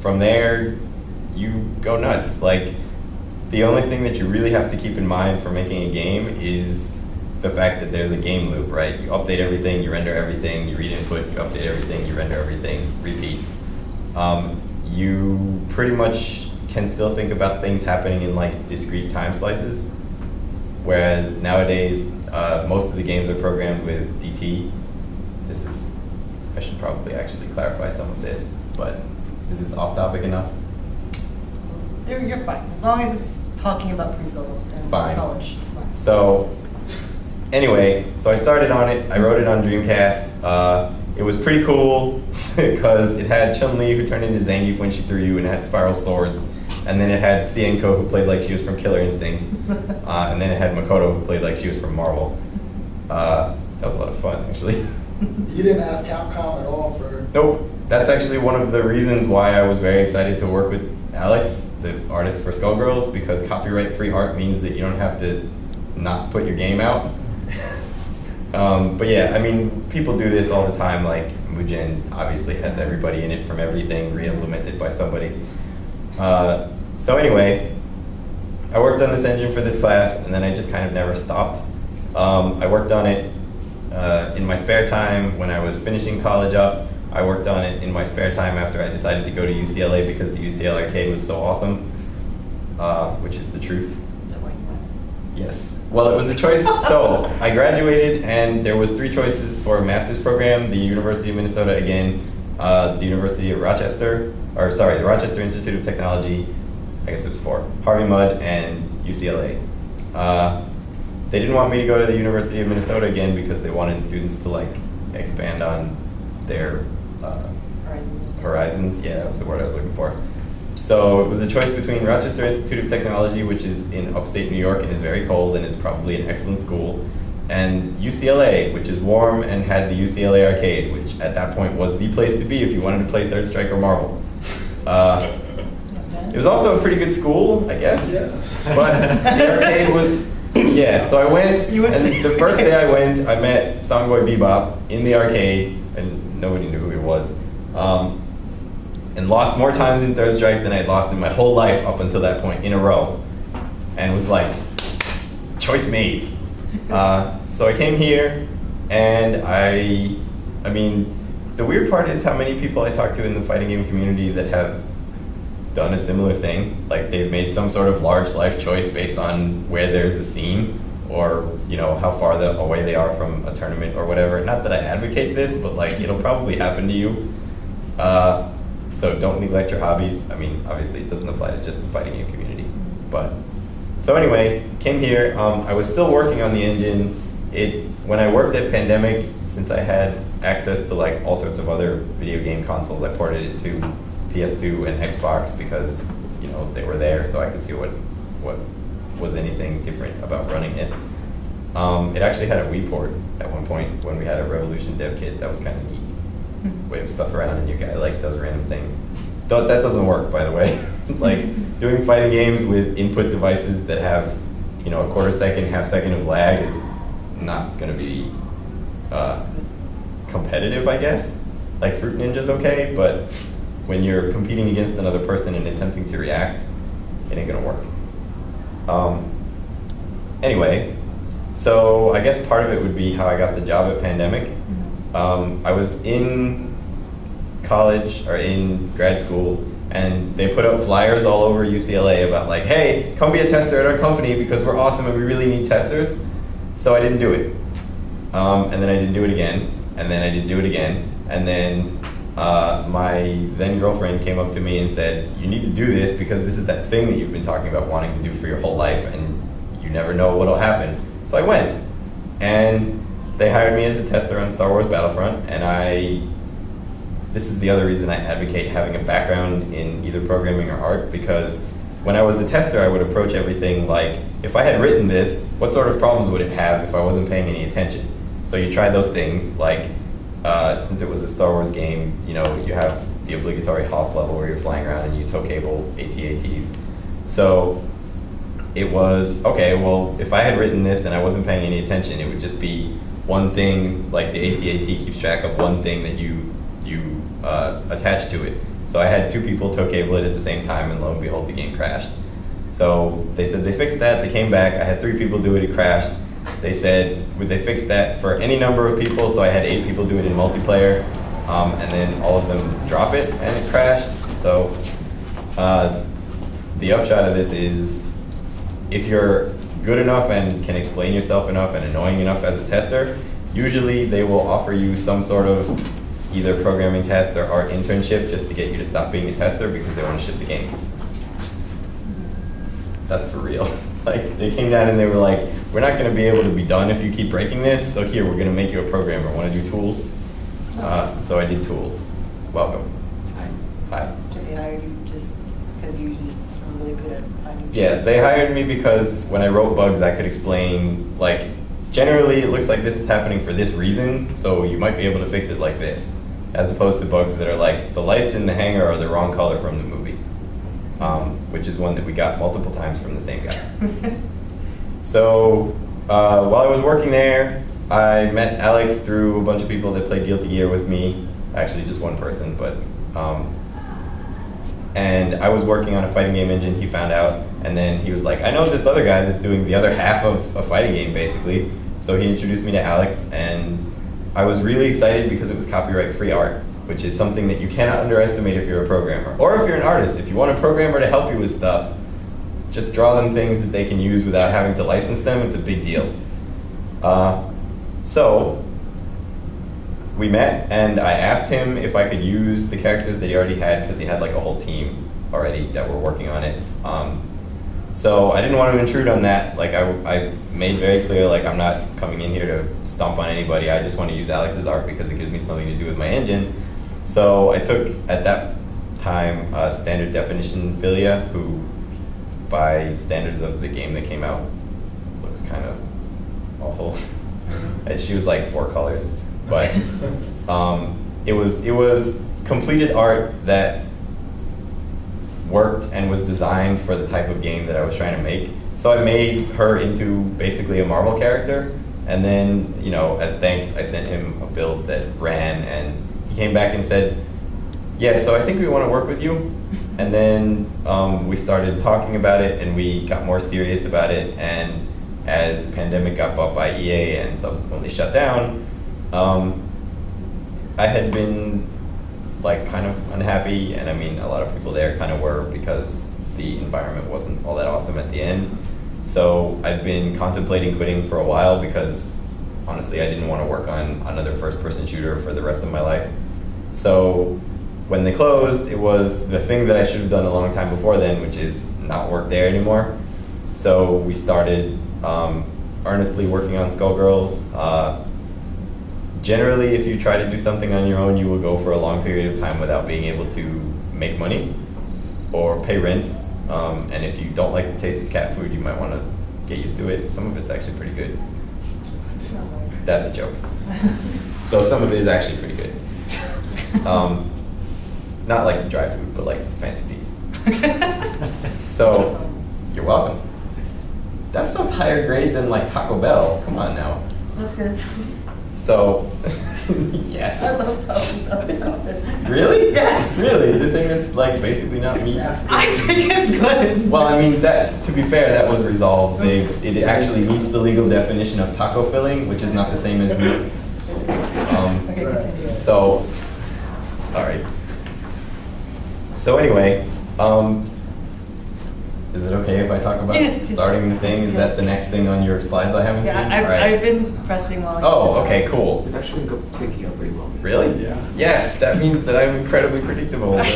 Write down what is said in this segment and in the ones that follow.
from there, you go nuts. Like, the only thing that you really have to keep in mind for making a game is the fact that there's a game loop, right? You update everything, you render everything, you read input, you update everything, you render everything, repeat. You pretty much can still think about things happening in like discrete time slices, whereas nowadays most of the games are programmed with DT. I should probably actually clarify some of this, but is this off topic enough? You're fine, as long as it's talking about preschools and college, it's fine. So, anyway, so I started on it, I wrote it on Dreamcast. It was pretty cool because it had Chun-Li who turned into Zangief when she threw you, and it had spiral swords. And then it had Sienko who played like she was from Killer Instinct. And then it had Makoto who played like she was from Marvel. That was a lot of fun, actually. You didn't ask Capcom at all for... Nope. That's actually one of the reasons why I was very excited to work with Alex, the artist for Skullgirls, because copyright-free art means that you don't have to not put your game out. But yeah, I mean, people do this all the time. Like, Mugen obviously has everybody in it from everything re-implemented by somebody. So anyway, I worked on this engine for this class, and then I just kind of never stopped. I worked on it in my spare time when I was finishing college up. I worked on it in my spare time after I decided to go to UCLA because the UCL arcade was so awesome, which is the truth. Yes. Well, it was a choice. So I graduated, and there was 3 choices for a master's program: the University of Minnesota again, the University of Rochester, the Rochester Institute of Technology. I guess it was 4: Harvey Mudd and UCLA. They didn't want me to go to the University of Minnesota again because they wanted students to like expand on their horizons. Yeah, that was the word I was looking for. So it was a choice between Rochester Institute of Technology, which is in upstate New York and is very cold and is probably an excellent school, and UCLA, which is warm and had the UCLA arcade, which at that point was the place to be if you wanted to play Third Strike or Marvel. It was also a pretty good school, I guess, but the arcade was, so I went, and the first day I went, I met Thongboy Bebop in the arcade, and nobody knew who he was. And lost more times in Third Strike than I'd lost in my whole life up until that point in a row. And was like, choice made. So I came here, and I mean, the weird part is how many people I talk to in the fighting game community that have done a similar thing. Like, they've made some sort of large life choice based on where there's a scene, or how far away they are from a tournament or whatever. Not that I advocate this, but like, it'll probably happen to you. So don't neglect your hobbies. I mean, obviously it doesn't apply to just the fighting game community. But so anyway, came here. I was still working on the engine. When I worked at Pandemic, since I had access to like all sorts of other video game consoles, I ported it to PS2 and Xbox because they were there, so I could see what was anything different about running it. It actually had a Wii port at one point when we had a Revolution dev kit. That was kind of neat. Wave stuff around and your guy like does random things. That doesn't work, by the way. Like, doing fighting games with input devices that have a quarter second, half second of lag is not going to be competitive, I guess. Like, Fruit Ninja's okay, but when you're competing against another person and attempting to react, it ain't going to work. Anyway, so I guess part of it would be how I got the job at Pandemic. I was in college, or in grad school, and they put up flyers all over UCLA about like, hey, come be a tester at our company because we're awesome and we really need testers. So I didn't do it. And then I didn't do it again, and then I didn't do it again, and then my then girlfriend came up to me and said, you need to do this because this is that thing that you've been talking about wanting to do for your whole life, and you never know what'll happen. So I went, and they hired me as a tester on Star Wars Battlefront, and this is the other reason I advocate having a background in either programming or art, because when I was a tester, I would approach everything like, if I had written this, what sort of problems would it have if I wasn't paying any attention? So you try those things, like, since it was a Star Wars game, you have the obligatory Hoth level where you're flying around and you tow cable AT-ATs. So it was, okay, well, if I had written this and I wasn't paying any attention, it would just be one thing, like the AT-AT keeps track of one thing that you attach to it. So I had 2 people tow cable it at the same time, and lo and behold, the game crashed. So they said they fixed that, they came back, I had 3 people do it crashed. They said, would they fix that for any number of people? So I had 8 people do it in multiplayer, and then all of them drop it, and it crashed. So the upshot of this is, if you're good enough and can explain yourself enough and annoying enough as a tester, usually they will offer you some sort of either programming test or art internship just to get you to stop being a tester because they want to ship the game. That's for real. Like, they came down and they were like, we're not going to be able to be done if you keep breaking this, so here, we're going to make you a programmer. Want to do tools? So I did tools. Welcome. Hi. Did they hire you just because you just are really good at finding? Yeah, they hired me because when I wrote bugs, I could explain, like, generally it looks like this is happening for this reason, so you might be able to fix it like this, as opposed to bugs that are like, the lights in the hangar are the wrong color from the movie, which is one that we got multiple times from the same guy. So while I was working there, I met Alex through a bunch of people that played Guilty Gear with me, actually just one person, but and I was working on a fighting game engine. He found out, and then he was like, I know this other guy that's doing the other half of a fighting game, basically. So he introduced me to Alex, and I was really excited because it was copyright-free art, which is something that you cannot underestimate if you're a programmer. Or if you're an artist. If you want a programmer to help you with stuff, just draw them things that they can use without having to license them. It's a big deal. So we met, and I asked him if I could use the characters that he already had, because he had like a whole team already that were working on it. So I didn't want to intrude on that. Like, I made very clear, like, I'm not coming in here to stomp on anybody. I just want to use Alex's art because it gives me something to do with my engine. So I took, at that time, standard definition Philia, who, by standards of the game that came out, looks kind of awful. And she was like 4 colors. But it was completed art that worked and was designed for the type of game that I was trying to make. So I made her into basically a Marvel character, and then, you know, as thanks, I sent him a build that ran, and he came back and said, yeah, so I think we want to work with you. And then we started talking about it, and we got more serious about it, and as Pandemic got bought by EA and subsequently shut down, I had been like kind of unhappy, and I mean a lot of people there kind of were, because the environment wasn't all that awesome at the end. So I'd been contemplating quitting for a while because honestly I didn't want to work on another first-person shooter for the rest of my life. So when they closed, it was the thing that I should have done a long time before then, which is not work there anymore. So we started earnestly working on Skullgirls. Generally, if you try to do something on your own, you will go for a long period of time without being able to make money or pay rent. And if you don't like the taste of cat food, you might want to get used to it. Some of it's actually pretty good. That's a joke. Though some of it is actually pretty good. Not like the dry food, but like the fancy feast. So, you're welcome. That stuff's higher grade than like Taco Bell. Come on now. That's good. So, yes. I love Taco Bell. Really? Yes. Really? The thing that's like basically not meat? I think it's good. Well, I mean, that, to be fair, that was resolved. It actually meets the legal definition of taco filling, which is not the same as meat. Okay, continue. So, sorry. So anyway, is it okay if I talk about starting the thing? Is that the next thing on your slides I haven't seen? Yeah, I've been pressing while you Oh, okay, cool. It's actually syncing up pretty well. Really? Yeah. Yes, that means that I'm incredibly predictable. All right.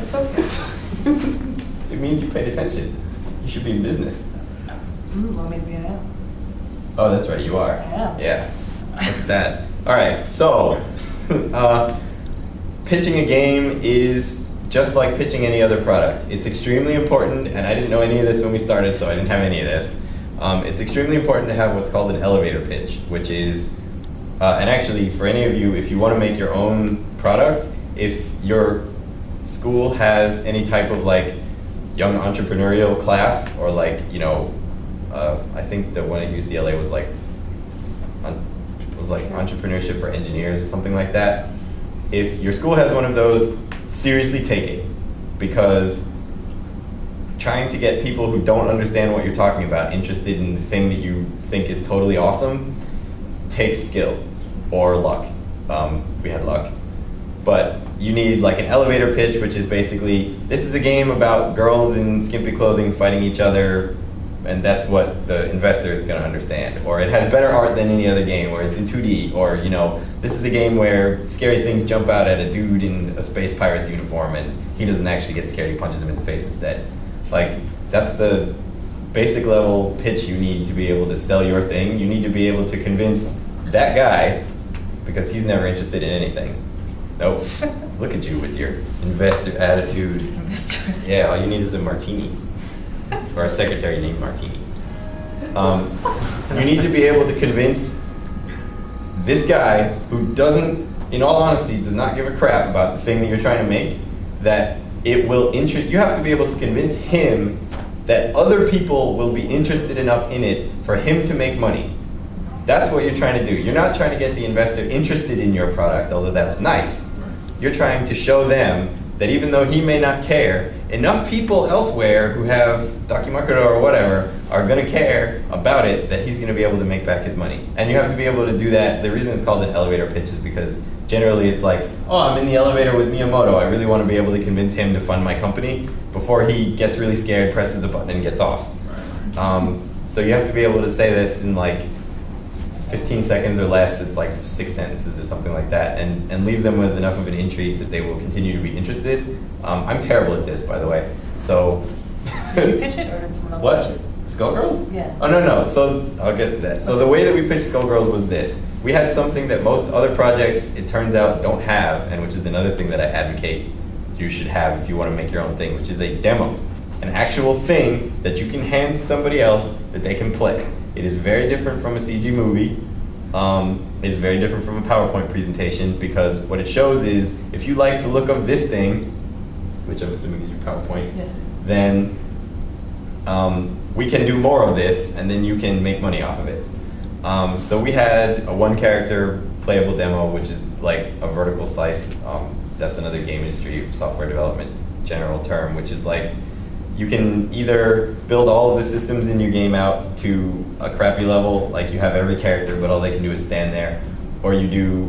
It's okay. It means you paid attention. You should be in business. Well, maybe I am. Oh, that's right, you are. I am. Yeah. Look at that. All right, so pitching a game is just like pitching any other product. It's extremely important, and I didn't know any of this when we started, so I didn't have any of this. It's extremely important to have what's called an elevator pitch, which is, and actually for any of you, if you want to make your own product, if your school has any type of like young entrepreneurial class, or like, you know, I think the one at UCLA was like entrepreneurship for engineers or something like that. if your school has one of those, seriously take it, because trying to get people who don't understand what you're talking about interested in the thing that you think is totally awesome takes skill or luck. We had luck. But you need like an elevator pitch, which is basically, this is a game about girls in skimpy clothing fighting each other, and that's what the investor is going to understand. Or it has better art than any other game, or it's in 2D, or this is a game where scary things jump out at a dude in a space pirate's uniform and he doesn't actually get scared, he punches him in the face instead. Like, that's the basic level pitch you need to be able to sell your thing. You need to be able to convince that guy, because he's never interested in anything. Nope. Look at you with your investor attitude. Investor. Yeah, all you need is a martini. Or a secretary named Martini. You need to be able to convince this guy who doesn't, in all honesty, does not give a crap about the thing that you're trying to make, that it will you have to be able to convince him that other people will be interested enough in it for him to make money. That's what you're trying to do. You're not trying to get the investor interested in your product, although that's nice. You're trying to show them that even though he may not care, enough people elsewhere who have Dakimakura or whatever are going to care about it that he's going to be able to make back his money. And you have to be able to do that. The reason it's called an elevator pitch is because generally it's like, oh, I'm in the elevator with Miyamoto. I really want to be able to convince him to fund my company before he gets really scared, presses the button, and gets off. So you have to be able to say this in like 15 seconds or less. It's like 6 sentences or something like that, and leave them with enough of an intrigue that they will continue to be interested. I'm terrible at this, by the way. So. Did you pitch it, or did someone else What? pitch it? Skullgirls? Yeah. Oh, no. So I'll get to that. So the way that we pitched Skullgirls was this. We had something that most other projects, it turns out, don't have, and which is another thing that I advocate you should have if you want to make your own thing, which is a demo. An actual thing that you can hand to somebody else that they can play. It is very different from a CG movie. It's very different from a PowerPoint presentation, because what it shows is, if you like the look of this thing, which I'm assuming is your PowerPoint, Yes, it is. then we can do more of this, and then you can make money off of it. So we had a one-character playable demo, which is like a vertical slice. That's another game industry software development general term, which is like, you can either build all of the systems in your game out to a crappy level, like you have every character, but all they can do is stand there, or you do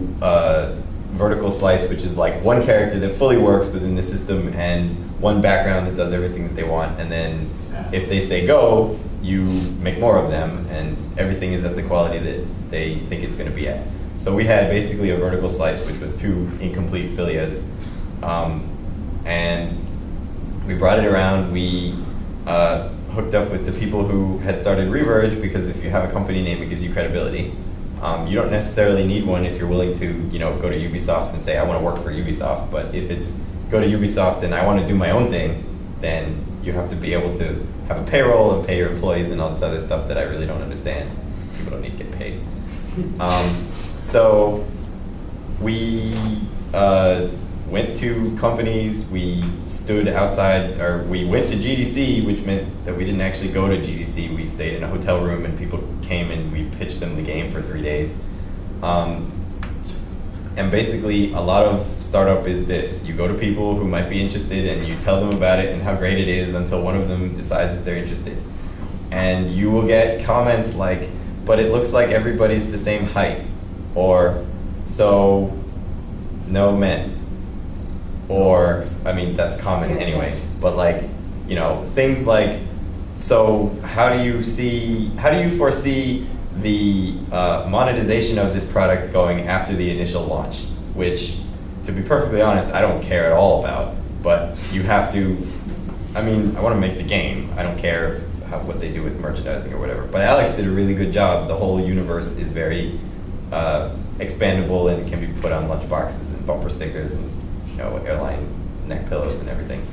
vertical slice, which is like one character that fully works within the system and one background that does everything that they want, and then if they say go, you make more of them, and everything is at the quality that they think it's going to be at. So we had basically a vertical slice, which was 2 incomplete filias, and we brought it around. We hooked up with the people who had started Reverge, because if you have a company name, it gives you credibility. You don't necessarily need one if you're willing to, go to Ubisoft and say, I want to work for Ubisoft. But if it's go to Ubisoft and I want to do my own thing, then you have to be able to have a payroll and pay your employees and all this other stuff that I really don't understand. People don't need to get paid. So we went to companies, we stood outside, or we went to GDC, which meant that we didn't actually go to GDC. We stayed in a hotel room and people came and we pitched them the game for 3 days. And basically a lot of startup is this. You go to people who might be interested and you tell them about it and how great it is until one of them decides that they're interested. And you will get comments like, but it looks like everybody's the same height, or so no men. Or, I mean, that's common anyway, but like, things like, so how do you foresee the monetization of this product going after the initial launch? Which, to be perfectly honest, I don't care at all about, but you have to, I want to make the game. I don't care what they do with merchandising or whatever. But Alex did a really good job. The whole universe is very expandable and can be put on lunchboxes and bumper stickers and airline neck pillows and everything.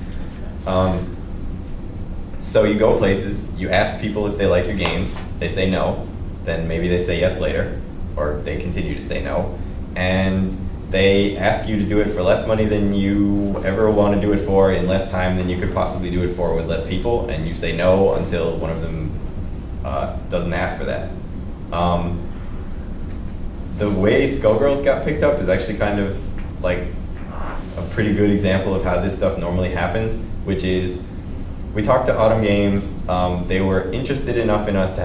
So you go places, you ask people if they like your game, they say no, then maybe they say yes later, or they continue to say no, and they ask you to do it for less money than you ever want to do it for, in less time than you could possibly do it for with less people, and you say no until one of them doesn't ask for that. The way Skullgirls got picked up is actually kind of like a pretty good example of how this stuff normally happens, which is we talked to Autumn Games. They were interested enough in us to